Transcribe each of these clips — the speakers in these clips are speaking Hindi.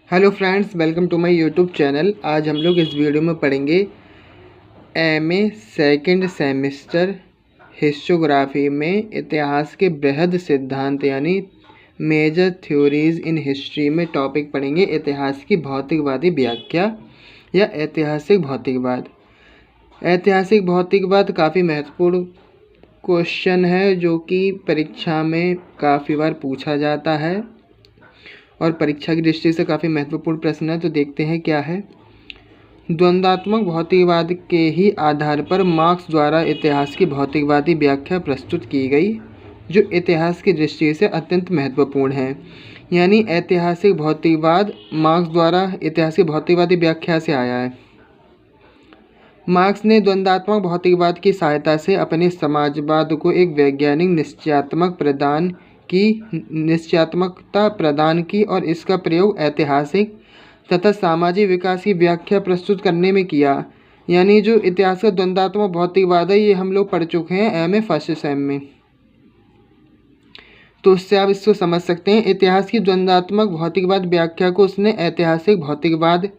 Hello friends, welcome to my YouTube channel. आज हम लोग इस वीडियो में पढ़ेंगे एमए सेकंड सेमेस्टर हिस्टोग्राफी में इतिहास के बृहद सिद्धांत यानी मेजर थ्योरीज इन हिस्ट्री में टॉपिक पढ़ेंगे इतिहास की भौतिकवादी व्याख्या या ऐतिहासिक भौतिकवाद। ऐतिहासिक भौतिकवाद काफ़ी महत्वपूर्ण क्वेश्चन है जो कि परीक्षा में काफ़ी बार पूछा जाता है और परीक्षा की दृष्टि से काफ़ी महत्वपूर्ण प्रश्न है। तो देखते हैं क्या है। द्वंद्वात्मक भौतिकवाद के ही आधार पर मार्क्स द्वारा इतिहास की भौतिकवादी व्याख्या प्रस्तुत की गई जो इतिहास की दृष्टि से अत्यंत महत्वपूर्ण है। यानी ऐतिहासिक भौतिकवाद मार्क्स द्वारा इतिहास की भौतिकवादी व्याख्या से आया है। मार्क्स ने द्वंद्वात्मक भौतिकवाद की सहायता से अपने समाजवाद को एक वैज्ञानिक निश्चयात्मकता प्रदान की और इसका प्रयोग ऐतिहासिक तथा सामाजिक विकास की व्याख्या प्रस्तुत करने में किया। यानी जो इतिहास का द्वंद्वात्मक भौतिकवाद है ये हम लोग पढ़ चुके हैं एमए फर्स्ट सेम में, तो उससे आप इसको समझ सकते हैं। इतिहास की द्वंद्वात्मक भौतिकवाद व्याख्या को उसने ऐतिहासिक भौतिकवाद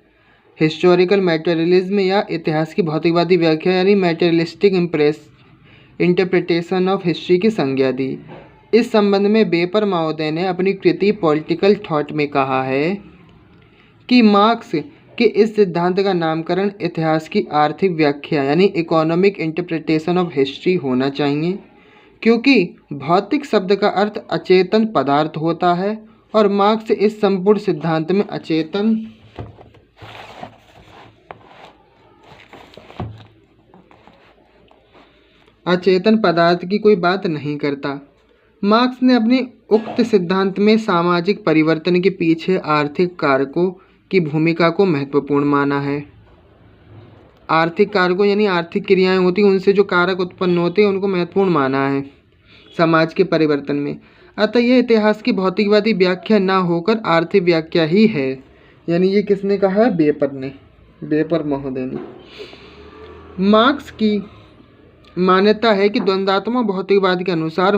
हिस्टोरिकल मैटेरियलिज्म या इतिहास की भौतिकवादी व्याख्या यानी मैटेरियलिस्टिक इंटरप्रिटेशन ऑफ हिस्ट्री की संज्ञा दी। इस संबंध में बेपर महोदय ने अपनी कृति पॉलिटिकल थॉट में कहा है कि मार्क्स के इस सिद्धांत का नामकरण इतिहास की आर्थिक व्याख्या यानी इकोनॉमिक इंटरप्रिटेशन ऑफ हिस्ट्री होना चाहिए, क्योंकि भौतिक शब्द का अर्थ अचेतन पदार्थ होता है और मार्क्स इस संपूर्ण सिद्धांत में अचेतन पदार्थ की कोई बात नहीं करता। मार्क्स ने अपने उक्त सिद्धांत में सामाजिक परिवर्तन के पीछे आर्थिक कारकों की भूमिका को महत्वपूर्ण माना है। आर्थिक कारकों यानी आर्थिक क्रियाएं होती हैं, उनसे जो कारक उत्पन्न होते हैं उनको महत्वपूर्ण माना है समाज के परिवर्तन में। अतः यह इतिहास की भौतिकवादी व्याख्या ना होकर आर्थिक व्याख्या ही है। यानी ये किसने कहा है? बेपर महोदय ने। मार्क्स की मान्यता है कि द्वंद्वात्मक भौतिकवाद के अनुसार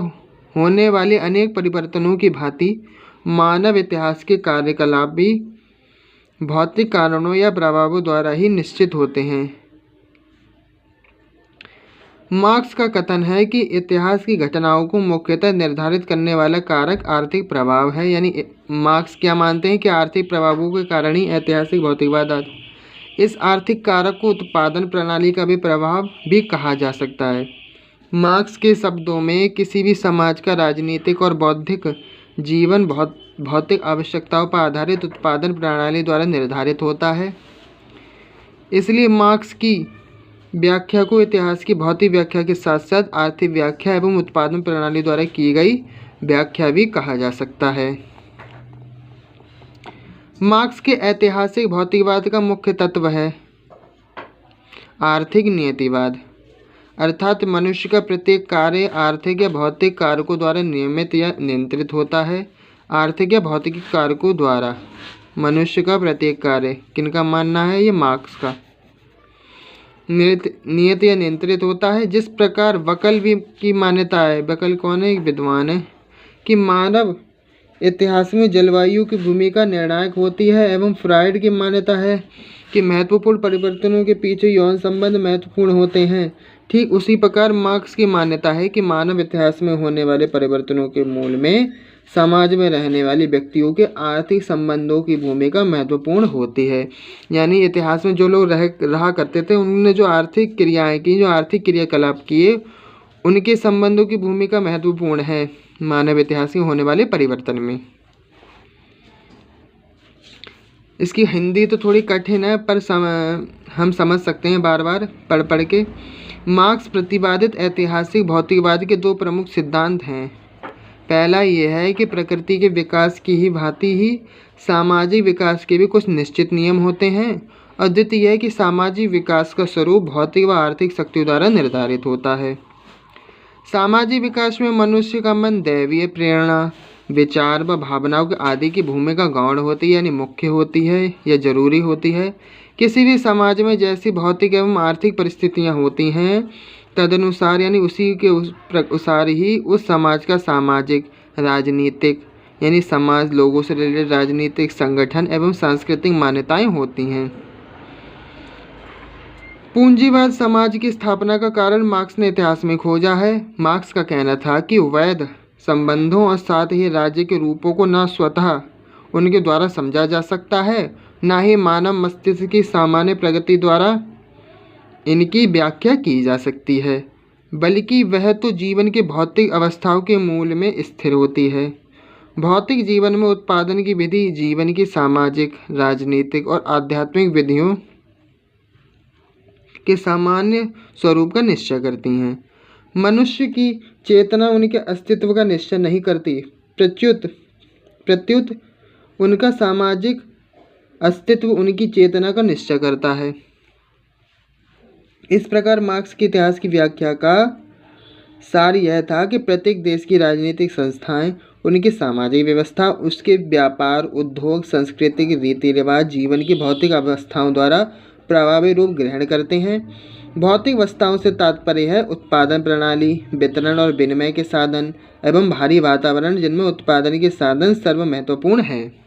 होने वाले अनेक परिवर्तनों की भांति मानव इतिहास के कार्यकलाप भी भौतिक कारणों या प्रभावों द्वारा ही निश्चित होते हैं। मार्क्स का कथन है कि इतिहास की घटनाओं को मुख्यतः निर्धारित करने वाला कारक आर्थिक प्रभाव है। यानी मार्क्स क्या मानते हैं कि आर्थिक प्रभावों के कारण ही ऐतिहासिक भौतिकवाद आता है। इस आर्थिक कारक को उत्पादन प्रणाली का भी प्रभाव भी कहा जा सकता है। मार्क्स के शब्दों में किसी भी समाज का राजनीतिक और बौद्धिक जीवन भौतिक आवश्यकताओं पर आधारित उत्पादन प्रणाली द्वारा निर्धारित होता है। इसलिए मार्क्स की व्याख्या को इतिहास की भौतिक व्याख्या के साथ साथ आर्थिक व्याख्या एवं उत्पादन प्रणाली द्वारा की गई व्याख्या भी कहा जा सकता है। मार्क्स के ऐतिहासिक भौतिकवाद का मुख्य तत्व है आर्थिक नियतिवाद, अर्थात मनुष्य का प्रत्येक कार्य आर्थिक या भौतिक कारकों द्वारा नियमित या नियंत्रित होता है। आर्थिक या भौतिक कारकों द्वारा मनुष्य का प्रत्येक कार्य किनका मानना है? ये मार्क्स का नियत या नियंत्रित होता है। जिस प्रकार बकल भी की मान्यता है, बकल कौन है? एक विद्वान है, कि मानव इतिहास में जलवायु की भूमिका निर्णायक होती है एवं फ्रायड की मान्यता है कि महत्वपूर्ण परिवर्तनों के पीछे यौन संबंध महत्वपूर्ण होते हैं। ठीक उसी प्रकार मार्क्स की मान्यता है कि मानव इतिहास में होने वाले परिवर्तनों के मूल में समाज में रहने वाले व्यक्तियों के आर्थिक संबंधों की भूमिका महत्वपूर्ण होती है। यानी इतिहास में जो लोग रहा करते थे उन्होंने जो आर्थिक क्रियाएं की, जो आर्थिक क्रियाकलाप किए, उनके संबंधों की भूमिका महत्वपूर्ण है मानव इतिहास में होने वाले परिवर्तन में। इसकी हिंदी तो थोड़ी कठिन है पर हम समझ सकते हैं बार बार पढ़ के। मार्क्स प्रतिपादित ऐतिहासिक भौतिकवाद के दो प्रमुख सिद्धांत हैं। पहला यह है कि प्रकृति के विकास की ही भांति ही सामाजिक विकास के भी कुछ निश्चित नियम होते हैं, और द्वितीय यह है कि सामाजिक विकास का स्वरूप भौतिक व आर्थिक शक्तियों द्वारा निर्धारित होता है। सामाजिक विकास में मनुष्य का मन दैवीय प्रेरणा, विचार व भावनाओं के आदि की भूमिका गौण होती है यानी मुख्य होती है या जरूरी होती है। किसी भी समाज में जैसी भौतिक एवं आर्थिक परिस्थितियां होती हैं तदनुसार यानी उसी के अनुसार ही उस समाज का सामाजिक, राजनीतिक यानी समाज, लोगों से रिलेटेड राजनीतिक संगठन एवं सांस्कृतिक मान्यताएं होती हैं। पूंजीवाद समाज की स्थापना का कारण मार्क्स ने इतिहास में खोजा है। मार्क्स का कहना था कि वैध संबंधों और साथ ही राज्य के रूपों को न स्वतः उनके द्वारा समझा जा सकता है, न ही मानव मस्तिष्क की सामान्य प्रगति द्वारा इनकी व्याख्या की जा सकती है, बल्कि वह तो जीवन के भौतिक अवस्थाओं के मूल में स्थिर होती है। भौतिक जीवन में उत्पादन की विधि जीवन की सामाजिक, राजनीतिक और आध्यात्मिक विधियों के सामान्य स्वरूप का निश्चय करती हैं। मनुष्य की चेतना उनके अस्तित्व का निश्चय नहीं करती, प्रत्युत उनका सामाजिक अस्तित्व उनकी चेतना का निश्चय करता है। इस प्रकार मार्क्स के इतिहास की व्याख्या का सार यह था कि प्रत्येक देश की राजनीतिक संस्थाएं उनकी सामाजिक व्यवस्था, उसके व्यापार, उद्योग, सांस्कृतिक रीति रिवाज जीवन की भौतिक अवस्थाओं द्वारा प्रभावी रूप ग्रहण करते हैं। भौतिक अवस्थाओं से तात्पर्य है उत्पादन प्रणाली, वितरण और विनिमय के साधन एवं भारी वातावरण जिनमें उत्पादन के साधन सर्व महत्वपूर्ण हैं।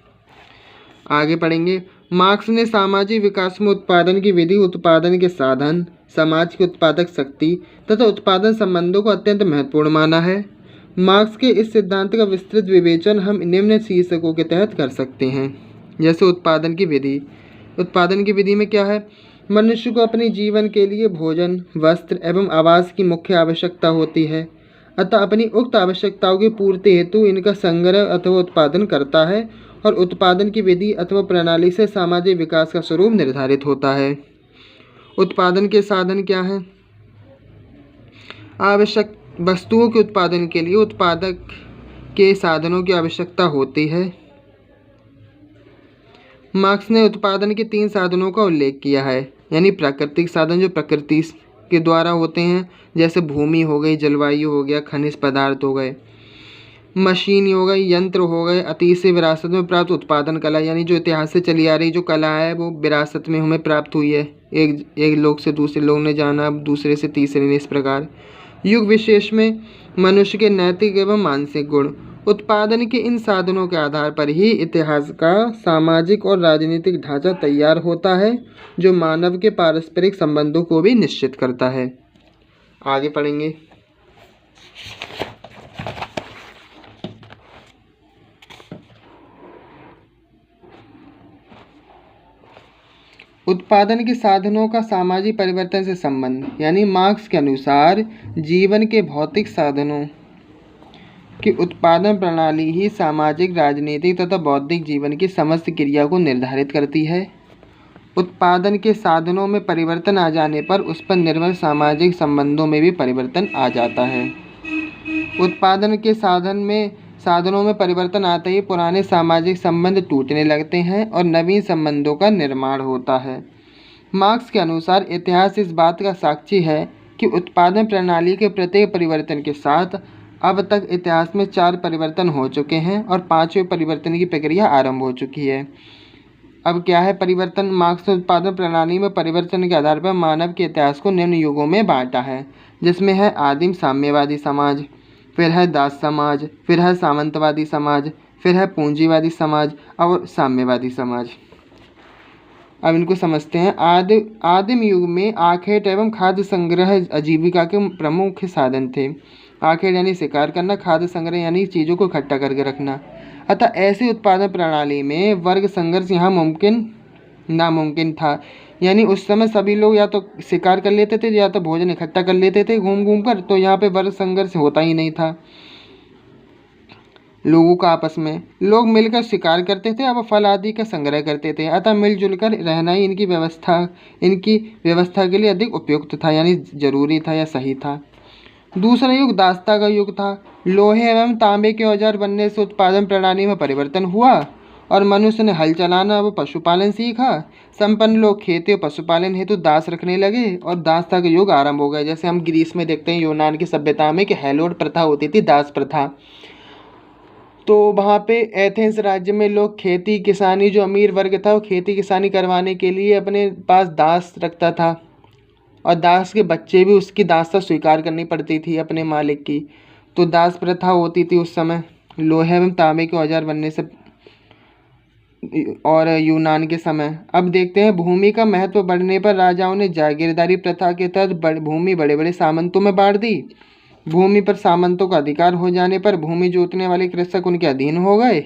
आगे पढ़ेंगे। मार्क्स ने सामाजिक विकास में उत्पादन की विधि, उत्पादन के साधन, समाज की उत्पादक शक्ति तथा उत्पादन संबंधों को अत्यंत महत्वपूर्ण माना है। मार्क्स के इस सिद्धांत का विस्तृत विवेचन हम निम्न शीर्षकों के तहत कर सकते हैं। जैसे उत्पादन की विधि। उत्पादन की विधि में क्या है? मनुष्य को अपने जीवन के लिए भोजन, वस्त्र एवं आवास की मुख्य आवश्यकता होती है, अतः अपनी उक्त आवश्यकताओं की पूर्ति हेतु इनका संग्रह अथवा उत्पादन करता है और उत्पादन की विधि अथवा प्रणाली से सामाजिक विकास का स्वरूप निर्धारित होता है। उत्पादन के साधन क्या हैं? आवश्यक वस्तुओं के उत्पादन के लिए उत्पादक के साधनों की आवश्यकता होती है। मार्क्स ने उत्पादन के 3 साधनों का उल्लेख किया है, यानी प्राकृतिक साधन जो प्रकृति के द्वारा होते हैं, जैसे भूमि हो गई, जलवायु हो गया, खनिज पदार्थ हो गए, मशीन हो गई, यंत्र हो गए, अतीत से विरासत में प्राप्त उत्पादन कला, यानी जो इतिहास से चली आ रही जो कला है वो विरासत में हमें प्राप्त हुई है, एक लोग से दूसरे लोग ने जाना, दूसरे से तीसरे ने, इस प्रकार। युग विशेष में मनुष्य के नैतिक एवं मानसिक गुण। उत्पादन के इन साधनों के आधार पर ही इतिहास का सामाजिक और राजनीतिक ढांचा तैयार होता है, जो मानव के पारस्परिक संबंधों को भी निश्चित करता है। आगे पढ़ेंगे। उत्पादन के साधनों का सामाजिक परिवर्तन से संबंध, यानी मार्क्स के अनुसार जीवन के भौतिक साधनों की उत्पादन प्रणाली ही सामाजिक, राजनीतिक तथा बौद्धिक जीवन की समस्त क्रिया को निर्धारित करती है। उत्पादन के साधनों में परिवर्तन आ जाने पर उस पर निर्भर सामाजिक संबंधों में भी परिवर्तन आ जाता है। उत्पादन के साधनों में परिवर्तन आते ही पुराने सामाजिक संबंध टूटने लगते हैं और नवीन संबंधों का निर्माण होता है। मार्क्स के अनुसार इतिहास इस बात का साक्षी है कि उत्पादन प्रणाली के प्रत्येक परिवर्तन के साथ अब तक इतिहास में 4 परिवर्तन हो चुके हैं और 5वें परिवर्तन की प्रक्रिया आरंभ हो चुकी है। अब क्या है परिवर्तन? मार्क्स ने उत्पादन प्रणाली में परिवर्तन के आधार पर मानव के इतिहास को निम्न युगों में बांटा है, जिसमें है आदिम साम्यवादी समाज, फिर है दास समाज, फिर है सामंतवादी समाज, फिर है पूंजीवादी समाज और साम्यवादी समाज। अब इनको समझते हैं। आदिम युग में आखेट एवं खाद्य संग्रह आजीविका के प्रमुख साधन थे। आखेट यानी शिकार करना, खाद्य संग्रह यानी चीज़ों को इकट्ठा करके रखना। अतः ऐसी उत्पादन प्रणाली में वर्ग संघर्ष यहाँ नामुमकिन था, यानी उस समय सभी लोग या तो शिकार कर लेते थे या तो भोजन इकट्ठा कर लेते थे घूम घूम कर, तो यहाँ पे वर्ग संघर्ष होता ही नहीं था। लोगों का आपस में लोग मिलकर शिकार करते थे, अब फल आदि का संग्रह करते थे, अतः मिलजुल कर रहना ही इनकी व्यवस्था के लिए अधिक उपयुक्त था, यानी जरूरी था या सही था। दूसरा युग दासता का युग था। लोहे एवं तांबे के औजार बनने से उत्पादन प्रणाली में परिवर्तन हुआ और मनुष्य ने हल चलाना व पशुपालन सीखा। संपन्न लोग खेती और पशुपालन हेतु दास रखने लगे और दासता का युग आरंभ हो गया। जैसे हम ग्रीस में देखते हैं, यूनान की सभ्यता में कि हेलोड प्रथा होती थी, दास प्रथा। तो वहाँ पे एथेंस राज्य में लोग खेती किसानी, जो अमीर वर्ग था वो खेती किसानी करवाने के लिए अपने पास दास रखता था और दास के बच्चे भी उसकी दासता स्वीकार करनी पड़ती थी अपने मालिक की। तो दास प्रथा होती थी उस समय। लोहे एवं तांबे के औजार बनने से और यूनान के समय। अब देखते हैं भूमि का महत्व बढ़ने पर राजाओं ने जागीरदारी प्रथा के तहत भूमि बड़े बड़े सामंतों में बांट दी। भूमि पर सामंतों का अधिकार हो जाने पर भूमि जोतने वाले कृषक उनके अधीन हो गए।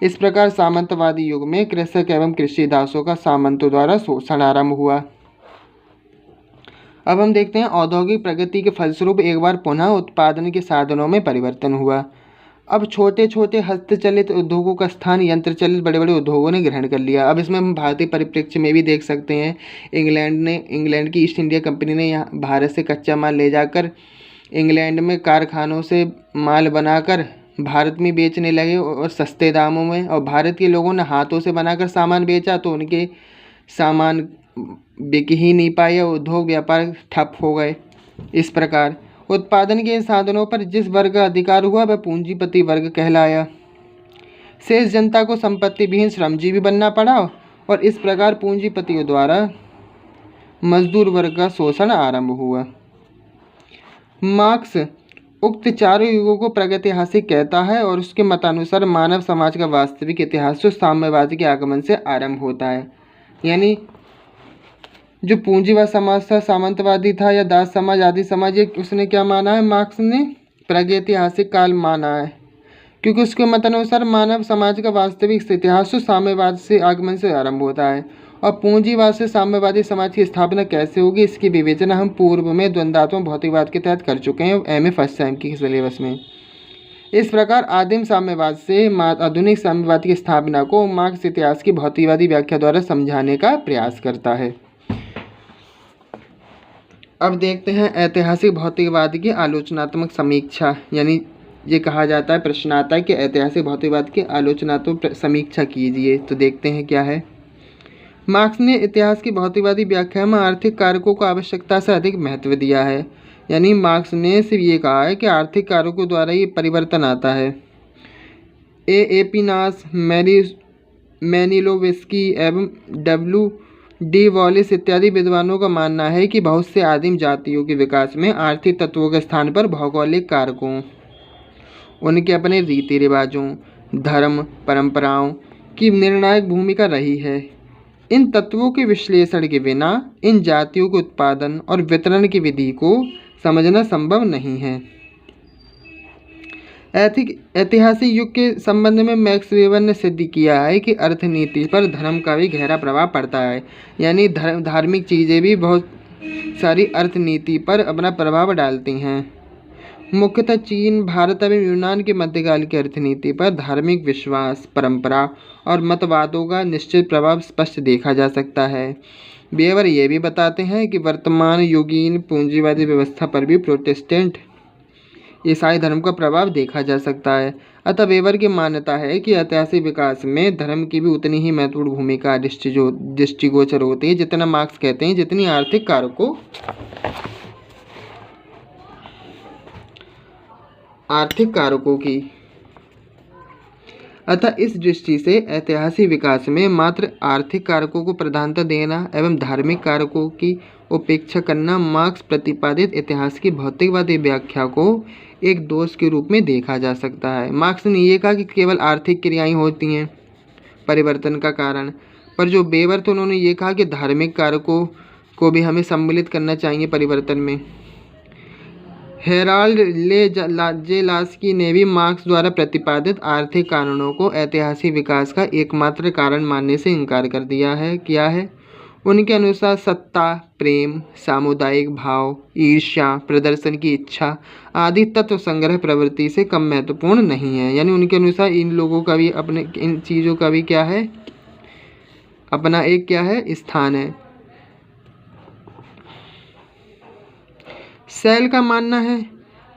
इस प्रकार सामंतवादी युग में कृषक एवं कृषि दासों का सामंतों द्वारा शोषण आरंभ हुआ। अब हम देखते हैं औद्योगिक प्रगति के फलस्वरूप एक बार पुनः उत्पादन के साधनों में परिवर्तन हुआ। अब छोटे छोटे हस्तचलित उद्योगों का स्थान यंत्र चलित बड़े बड़े उद्योगों ने ग्रहण कर लिया। अब इसमें हम भारतीय परिप्रेक्ष्य में भी देख सकते हैं, इंग्लैंड की ईस्ट इंडिया कंपनी ने यहाँ भारत से कच्चा माल ले जाकर इंग्लैंड में कारखानों से माल बनाकर भारत में बेचने लगे और सस्ते दामों में, और भारत के लोगों ने हाथों से बनाकर सामान बेचा तो उनके सामान बिक ही नहीं पाए, उद्योग व्यापार ठप हो गए। इस प्रकार उत्पादन के साधनों पर जिस वर्ग का अधिकार हुआ वह पूंजीपति वर्ग कहलाया। शेष जनता को संपत्ति विहीन श्रमजीवी बनना पड़ा और इस प्रकार पूंजीपतियों द्वारा मजदूर वर्ग का शोषण आरंभ हुआ। मार्क्स उक्त चारों युगों को प्रागैतिहासिक कहता है और उसके मतानुसार मानव समाज का वास्तविक इतिहास जो साम्यवाद के आगमन से आरंभ होता है। यानी जो पूंजीवाद समाज था, सामंतवादी था या दास समाज, आदि समाज, ये उसने क्या माना है, मार्क्स ने प्रागैतिहासिक काल माना है, क्योंकि उसके मतानुसार मानव समाज का वास्तविक इतिहास तो साम्यवाद से आगमन से आरंभ होता है। और पूंजीवाद से साम्यवादी समाज की स्थापना कैसे होगी इसकी विवेचना हम पूर्व में द्वंद्वात्मक भौतिकवाद के तहत कर चुके हैं एमए फर्स्ट सेम की सिलेबस में। इस प्रकार आदिम साम्यवाद से आधुनिक साम्यवाद की स्थापना को मार्क्स इतिहास की भौतिकवादी व्याख्या द्वारा समझाने का प्रयास करता है। अब देखते हैं ऐतिहासिक भौतिकवाद की आलोचनात्मक समीक्षा, यानी ये कहा जाता है, प्रश्न आता है कि ऐतिहासिक भौतिकवाद की आलोचनात्मक समीक्षा कीजिए। तो देखते हैं क्या है। मार्क्स ने इतिहास की भौतिकवादी व्याख्या में आर्थिक कारकों को आवश्यकता से अधिक महत्व दिया है। यानी मार्क्स ने सिर्फ ये कहा है कि आर्थिक कारकों द्वारा ये परिवर्तन आता है। एपिनास, मैनिलोवस्की एवं W.D. वॉलिस इत्यादि विद्वानों का मानना है कि बहुत से आदिम जातियों के विकास में आर्थिक तत्वों के स्थान पर भौगोलिक कारकों, उनके अपने रीति रिवाजों, धर्म, परंपराओं की निर्णायक भूमिका रही है। इन तत्वों के विश्लेषण के बिना इन जातियों के उत्पादन और वितरण की विधि को समझना संभव नहीं है। ऐतिहासिक युग के संबंध में मैक्स वेबर ने सिद्ध किया है कि अर्थनीति पर धर्म का भी गहरा प्रभाव पड़ता है। यानी धार्मिक चीज़ें भी बहुत सारी अर्थनीति पर अपना प्रभाव डालती हैं। मुख्यतः चीन, भारत एवं यूनान के मध्यकाल की अर्थनीति पर धार्मिक विश्वास, परंपरा और मतवादों का निश्चित प्रभाव स्पष्ट देखा जा सकता है। वेबर ये भी बताते हैं कि वर्तमान युगीन पूंजीवादी व्यवस्था पर भी प्रोटेस्टेंट ईसाई धर्म का प्रभाव देखा जा सकता है। अतः वेबर की मान्यता है कि ऐतिहासिक विकास में धर्म की भी उतनी ही महत्वपूर्ण भूमिका दृष्टिगोचर होती है जितना मार्क्स कहते हैं जितनी आर्थिक कारकों की। अतः इस दृष्टि से ऐतिहासिक विकास में मात्र आर्थिक कारकों को प्रधानता देना एवं धार्मिक कारकों की उपेक्षा करना मार्क्स प्रतिपादित इतिहास की भौतिकवादी व्याख्या को एक दोष के रूप में देखा जा सकता है। मार्क्स ने यह कहा कि केवल आर्थिक क्रियाएं होती हैं परिवर्तन का कारण, पर जो वेबर थे उन्होंने ये कहा कि धार्मिक कारकों को भी हमें सम्मिलित करना चाहिए परिवर्तन में। हेराल्ड जेलास्की ने भी मार्क्स द्वारा प्रतिपादित आर्थिक कारणों को ऐतिहासिक विकास का एकमात्र कारण मानने से इनकार किया है। उनके अनुसार सत्ता, प्रेम, सामुदायिक भाव, ईर्ष्या, प्रदर्शन की इच्छा आदि तत्व संग्रह प्रवृत्ति से कम महत्वपूर्ण नहीं है। यानी उनके अनुसार इन लोगों का भी इन चीज़ों का भी क्या है, अपना एक क्या है, स्थान है। सेल का मानना है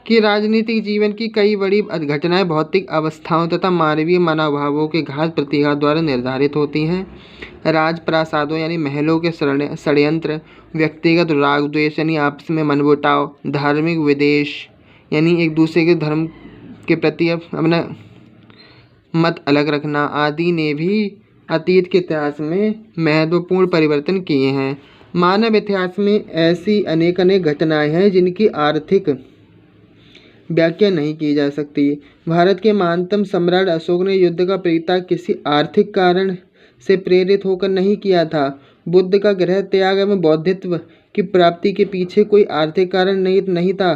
कि राजनीतिक जीवन की कई बड़ी घटनाएं भौतिक अवस्थाओं तथा मानवीय मनोभावों के घात प्रतिघात द्वारा निर्धारित होती हैं। राजप्रासादों यानी महलों के षड्यंत्र, व्यक्तिगत राग द्वेष यानी आपस में मनमुटाव, धार्मिक विद्वेष यानी एक दूसरे के धर्म के प्रति अपना मत अलग रखना आदि ने भी अतीत के इतिहास में महत्वपूर्ण परिवर्तन किए हैं। मानव इतिहास में ऐसी अनेक घटनाएं हैं जिनकी आर्थिक व्याख्या नहीं की जा सकती। भारत के महानतम सम्राट अशोक ने युद्ध का परित्याग किसी आर्थिक कारण से प्रेरित होकर नहीं किया था। बुद्ध का गृह त्याग एवं बौद्धित्व की प्राप्ति के पीछे कोई आर्थिक कारण नहीं था।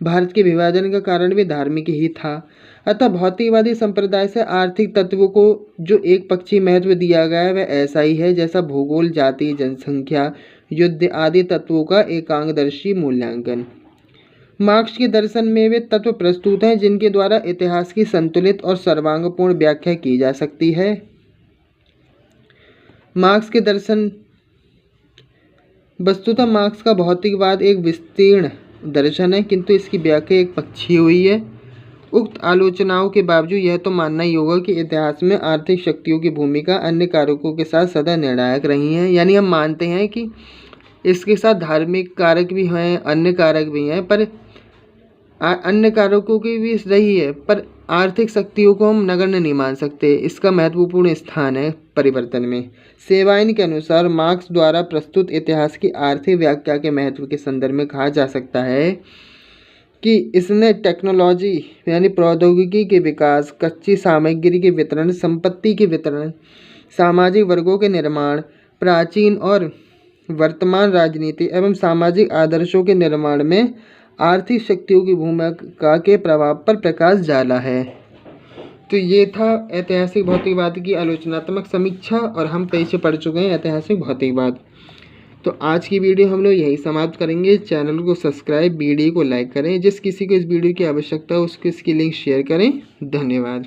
भारत के विभाजन का कारण भी धार्मिक ही था। अतः भौतिकवादी संप्रदाय से आर्थिक तत्वों को जो एक पक्षी महत्व दिया गया है वह ऐसा ही है जैसा भूगोल, जाति, जनसंख्या, युद्ध आदि तत्वों का एकांकदर्शी मूल्यांकन। मार्क्स के दर्शन में वे तत्व प्रस्तुत हैं जिनके द्वारा इतिहास की संतुलित और सर्वांगपूर्ण व्याख्या की जा सकती है। मार्क्स के दर्शन वस्तुतः मार्क्स का भौतिकवाद एक विस्तीर्ण दर्शन है, किंतु इसकी व्याख्या एक पक्षीय हुई है। उक्त आलोचनाओं के बावजूद यह तो मानना ही होगा कि इतिहास में आर्थिक शक्तियों की भूमिका अन्य कारकों के साथ सदा निर्णायक रही है। यानी हम मानते हैं कि इसके साथ धार्मिक कारक भी हैं, अन्य कारक भी हैं, पर अन्य कारकों की भी रही है, पर आर्थिक शक्तियों को हम नगण्य नहीं मान सकते। इसका महत्वपूर्ण स्थान है परिवर्तन में। सेवाइन के अनुसार मार्क्स द्वारा प्रस्तुत इतिहास की आर्थिक व्याख्या के महत्व के संदर्भ में कहा जा सकता है कि इसने टेक्नोलॉजी यानी प्रौद्योगिकी के विकास, कच्ची सामग्री के वितरण, संपत्ति के वितरण, सामाजिक वर्गों के निर्माण, प्राचीन और वर्तमान राजनीति एवं सामाजिक आदर्शों के निर्माण में आर्थिक शक्तियों की भूमिका के प्रभाव पर प्रकाश डाला है। तो ये था ऐतिहासिक भौतिकवाद की आलोचनात्मक समीक्षा और हम कई से पढ़ चुके हैं ऐतिहासिक भौतिकवाद। तो आज की वीडियो हम लोग यही समाप्त करेंगे। चैनल को सब्सक्राइब, वीडियो को लाइक करें। जिस किसी को इस वीडियो की आवश्यकता हो उसको इसकी लिंक शेयर करें। धन्यवाद।